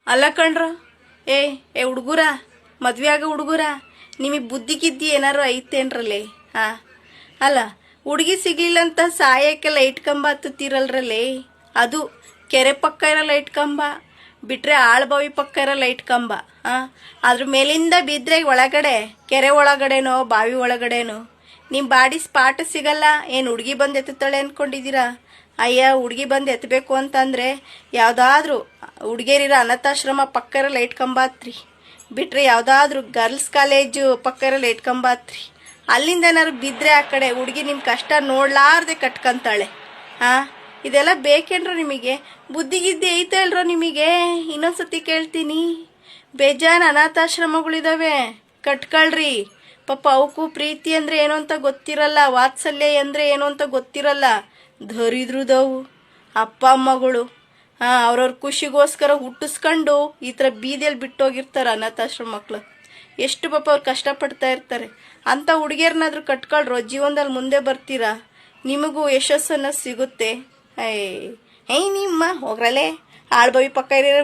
ಅಲ್ಲ ಕಣ್ರ, ಏ ಏ ಹುಡುಗರ, ಮದ್ವೆ ಆಗ ಹುಡುಗರ, ನಿಮಗೆ ಬುದ್ಧಿ ಗಿದ್ದಿ ಏನಾರು ಐತೇನ್ರಲ್ಲೇ? ಹಾ, ಅಲ್ಲ, ಹುಡುಗಿ ಸಿಗ್ಲಿಲ್ಲ ಅಂತ ಸಾಯಕ್ಕೆ ಲೈಟ್ ಕಂಬ ಹತ್ತುತ್ತೀರಲ್ರಲ್ಲೇ. ಅದು ಕೆರೆ ಪಕ್ಕ ಇರೋ ಲೈಟ್ ಕಂಬ ಬಿಟ್ರೆ ಆಳ್ಬಾವಿ ಪಕ್ಕ ಇರೋ ಲೈಟ್ ಕಂಬ. ಅದ್ರ ಮೇಲಿಂದ ಬಿದ್ರೆ ಒಳಗಡೆ ಕೆರೆ ಒಳಗಡೆನೋ ಬಾವಿ ಒಳಗಡೆನೋ ನಿಮ್ಮ ಬಾಡಿ ಸ್ಪಾಟ್ ಸಿಗಲ್ಲ. ಏನು ಹುಡುಗಿ ಬಂದು ಎತ್ತುತ್ತಾಳೆ ಅನ್ಕೊಂಡಿದ್ದೀರಾ? ಅಯ್ಯ, ಹುಡುಗಿ ಬಂದು ಎತ್ತಬೇಕು ಅಂತಂದ್ರೆ ಯಾವುದಾದ್ರೂ ಹುಡುಗಿಯರಿರೋ ಅನಾಥಾಶ್ರಮ ಪಕ್ಕ ಇರೋ ಲೈಟ್ ಕಂಬ ಹತ್ರಿ, ಬಿಟ್ರೆ ಯಾವುದಾದ್ರೂ ಗರ್ಲ್ಸ್ ಕಾಲೇಜು ಪಕ್ಕ ಇರೋ ಲೈಟ್ ಕಂಬ ಹತ್ರಿ. ಅಲ್ಲಿಂದ ಏನಾದ್ರು ಬಿದ್ದರೆ ಆ ಕಡೆ ಹುಡುಗಿ ನಿಮ್ಮ ಕಷ್ಟ ನೋಡ್ಲಾರ್ದೆ ಕಟ್ಕೊಂತಾಳೆ. ಇದೆಲ್ಲ ಬೇಕೇನ್ರ ನಿಮಗೆ? ಬುದ್ಧಿಗಿದ್ದಿ ಐತೆ ಅಲ್ರೋ ನಿಮಗೆ? ಇನ್ನೊಂದ್ಸತಿ ಕೇಳ್ತೀನಿ, ಬೇಜಾನ್ ಅನಾಥಾಶ್ರಮಗಳಿದಾವೆ, ಕಟ್ಕೊಳ್ರಿ. ಪಾಪ ಅವಕ್ಕೂ ಪ್ರೀತಿ ಅಂದ್ರೆ ಏನು ಅಂತ ಗೊತ್ತಿರಲ್ಲ, ವಾತ್ಸಲ್ಯ ಅಂದ್ರೆ ಏನು ಅಂತ ಗೊತ್ತಿರಲ್ಲ. ದರಿದ್ರದವು ಅಪ್ಪ ಅಮ್ಮಗಳು ಅವ್ರವ್ರ ಖುಷಿಗೋಸ್ಕರ ಹುಟ್ಟಿಸ್ಕೊಂಡು ಈ ಥರ ಬೀದಿಯಲ್ಲಿ ಬಿಟ್ಟೋಗಿರ್ತಾರೆ ಅನಾಥಾಶ್ರಮ ಮಕ್ಕಳು. ಎಷ್ಟು ಪಾಪ ಅವ್ರು ಕಷ್ಟಪಡ್ತಾ ಇರ್ತಾರೆ. ಅಂಥ ಹುಡುಗಿಯರ್ನಾದ್ರೂ ಕಟ್ಕೊಳ್ರೋ, ಜೀವನದಲ್ಲಿ ಮುಂದೆ ಬರ್ತೀರಾ, ನಿಮಗೂ ಯಶಸ್ಸನ್ನು ಸಿಗುತ್ತೆ. ಏಯ್ ನಿಮ್ಮ ಹೋಗ್ರಲ್ಲೇ, ಆಳ್ಬಾವಿ ಪಕ್ಕ ಇರೋ